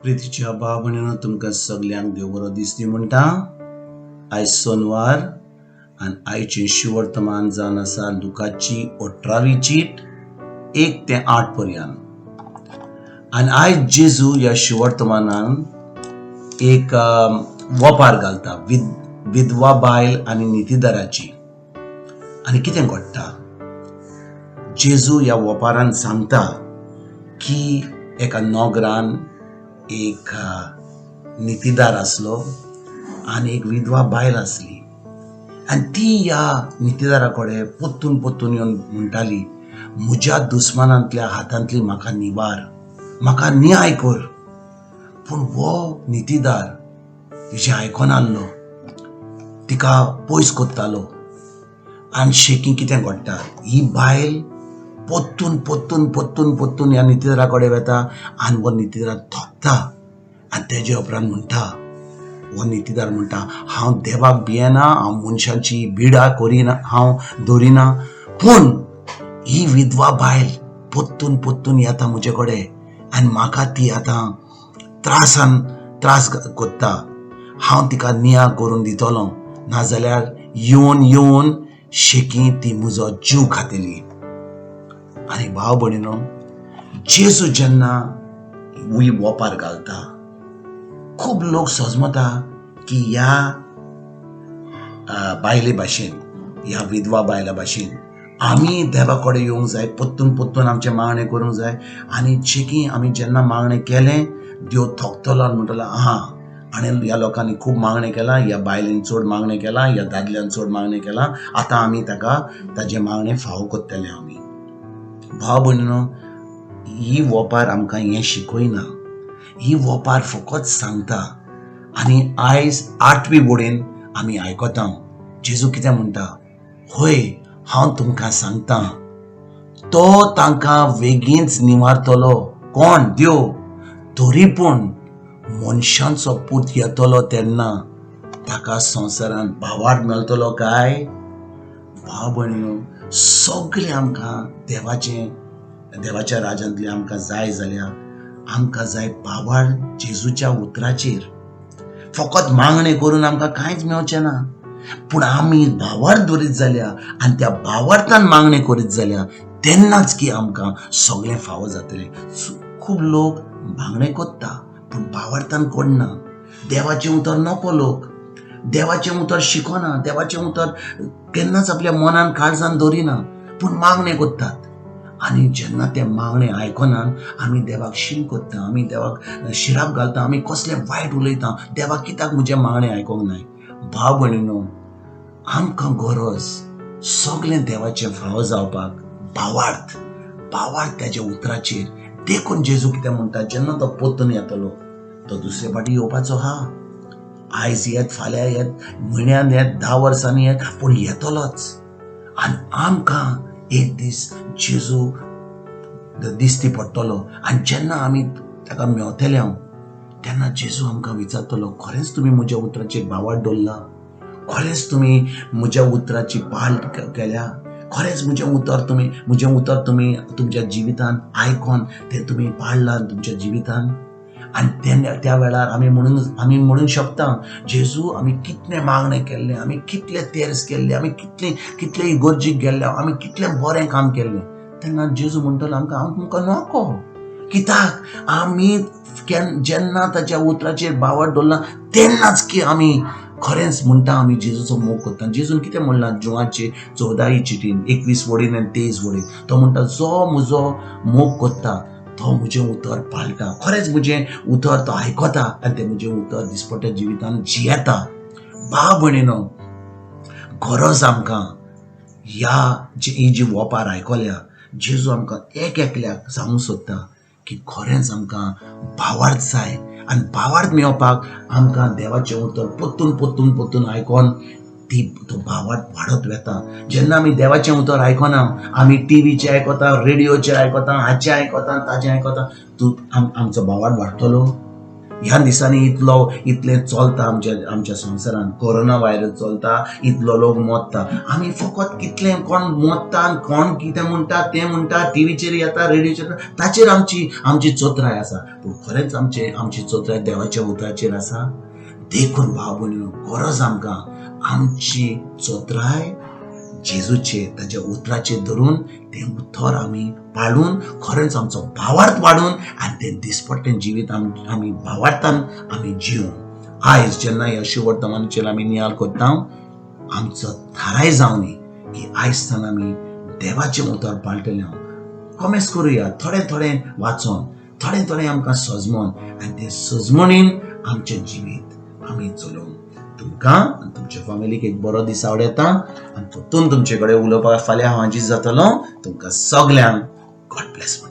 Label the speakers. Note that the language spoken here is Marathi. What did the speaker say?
Speaker 1: प्रितीच्या भाव भयणीनो, तुमकां सगल्यांक देव बरो दीस दी म्हणटा. आयज सोनवार आनी आयचें शिवर्तमान जावन आसा लुकाची 18वी चीट 1 ते 8 पर्यंत. आनी आयज जेजू ह्या शिवर्तमानान एक वपार घालता विधवा बायल आनी नितीदाराची. आनी कितें घडटा, जेजू ह्या वपारान सांगता की एका नोगरान एक नितीदार असलो आणि एक विधवा बायल असली. आणि ती ह्या नितीदारा कडेन पोत्तून येवन म्हणटाली, म्हज्या दुस्मानांतल्या हातांतली म्हाका निवार, म्हाका न्याय कर. पूण हो नितीदार तिचें आयकनासलो, तिका पयस कोत्तालो. आनी शेकी कितें घडटा, ही बायल पोत्तून ह्या नितीदारा कडेन वता आनी हो नितीदार थोपता. आनी तेजे उपरांत म्हणटा, हो नितीदार म्हणटा, हांव देवाक भियेना, हांव मनशांची बिडा करिना, हांव दवरिना. पूण ही विधवा बायल पोत्तून येता म्हजे कडेन आनी म्हाका ती आतां त्रास कोत्ता. हांव तिका नियाळ करून दितलो, नाजाल्यार येवन शेकी ती म्हजो जीव खातली. आनी भाव भयणीनो, जेजू जेन्ना वपार घालता, खूब लोक सोजमता की ह्या बायले भाशेन, ह्या विधवा बायला भाशेन आमी देवा कडेन येवंक जाय, पोत्तून आमचें मागणें करूंक जाय. आनी शेकी आमी जेन्ना मागणें केलें, देव थोकतलो आनी म्हणटलो, आनी ह्या लोकांनी खूब मागणें केलां, ह्या बायलेन चड मागणें केलां, ह्या दादल्यान चड मागणें केलां, आतां आमी ताका ताजें मागणें फावो कोत्तले आमी. भाव भयणीनो, ही वपार आमकां हें शिकयना, ही वपार फकत सांगता. आनी आयज 8वी बोडेन आमी आयकता जेजू कितें म्हणटा, होय हांव तुमकां सांगता, तो तांकां बेगीनच निवारतलो. कोण? देव. तरी पूण मनशांचो पूत येतलो तेन्ना ताका संवसारांत भावार्थ मेळटलो काय? भाव भयणीनो, सगळें आमकां देवाच्या राज्यांतलें आमकां जाय जाल्यार आमकां जाय भावार्थ जेजूच्या उतराचेर. फकत मागणें करून आमकां कांयच मेळचें ना. पूण आमी भावार्थ दवरीत जाल्यार आनी त्या भावार्थान मागणें करीत जाल्यार तेन्नाच की आमकां सगळें फावो जातलें. खूब लोक मागणें कोत्ता पूण भावार्थान कोणना. देवाचें उतर नको लोक, देवाचें उतर शिकोना, देवाचें उतर केन्नाच आपल्या मनान काळजान दवरिना, पूण मागणें कोत्तात. आनी जेन्ना ते मागणें आयकनात आमी देवाक शीम कोत्ता, आमी देवाक शिराप घालता, आमी कसलें वायट उलयता, देवाक कित्याक म्हजें मागणें आयकोंक नाय. भाव भयणीनो, आमकां गरज सगळें देवाचें फावो जावपाक भावार्थ तेज्या उतराचेर. देखून जेजू कितें म्हणटा, जेन्ना तो पोत्तून येतलो, तो दुसरे फावटी येवपाचो हा. आयज येत, फाल्यां येत, म्हयन्यान येत, 10 वर्सांनी येत, पूण येतलोच. आनी आमकां एक दीस जेजू दिश्टी पडटलो. आनी जेन्ना आमी ताका मेवतले तेन्ना जेजू आमकां विचारतलो, खरेंच तुमी म्हज्या उतराचेर भावार्थ दवरला? खरेंच तुमी म्हज्या उतराची पाळ केल्या? खरेंच म्हजें उतर तुमी तुमच्या जिवितान आयकोन तें तुमी पाळलां तुमच्या जिवितान? आनी त्या वेळार आमी म्हणूंक शकता, जेजू आमी कितलें मागणें केल्लें, आमी कितलें तेर्स केल्लें, आमी कितले इगोर्जीक गेल्ले, आमी कितलें बरें काम केल्लें. तेन्ना जेजू म्हणटलो आमकां, हांव तुमकां नको. कित्याक आमी जेन्ना ताच्या उतराचेर भावार्थ दवरला तेन्नाच की आमी खरेंच म्हणटा आमी जेजूचो मोग करता. जेजून कितें म्हणलां जुवाचे 14वी चिटीन 21 वडीन आनी 23 वडीन, तो म्हणटा, जो म्हजो मोग करता तो म्हजें उतर पाळटा. खरेंच म्हजें उतर तो आयकता आनी तें म्हजें उतर दिसपट्ट्या जिवितान जियेता. भाव भयणीनो, गरज आमकां ही जी वपार आयकल्या, जेजू आमकां एकल्याक सांगूंक सोदता की खरेंच आमकां भावार्थ जाय. आनी भावार्थ मेळपाक आमकां देवाचें उतर पोत्तून आयकोन तो भावार्थ वाडत वता. जेन्ना आमी देवाचें उतर आयकना, आमी टीव्हीचें आयकता, रेडिओचेर आयकता, हाचें आयकता, ताजें आयकता, आमचो भावार्थ वाडटलो? ह्या दिसांनी इतले चलता आमच्या संवसारान, कोरोना व्हायरस चलता, इतलो लोक मोडटा. आमी फकत कितले कोण मोडटा आनी कोण कितें म्हणटा तें म्हणटा, टीव्हीचेर येता, रेडिओचेर ताचेर आमची चोत्राय आसा. पूण खरेंच आमची चोत्राय देवाच्या उतराचेर आसा? देखून भाव भयणीनो, गरज आमकां आमची चोत्राय जेजूचे ताच्या उतराचेर धरून तें उतर आमी पाळून खरेंच आमचो भावार्थ वाडून आनी तें दिसपट्टें जिवीत आमी भावार्थान आमी जिवूं. आयज जेन्ना ह्या शुभ वर्तमानाचेर आमी नियाळ कोत्ता, आमचो थाराय जावं न्ही की आयज थान आमी देवाचें उतर पाळटले. कमेस करुया, थोडें वाचून, थोडें आमकां सजमोन, आनी ते सजमणीन आमचें जिवीत आमी चलोवंक. तुमकां आनी तुमच्या फॅमिलीक एक बरो दीस आवडेता आनी परतून तुमचे कडेन उलोवपाक फाल्यां हांव हाजीर जातलों. तुमकां सगल्यांक गॉड ब्लेस.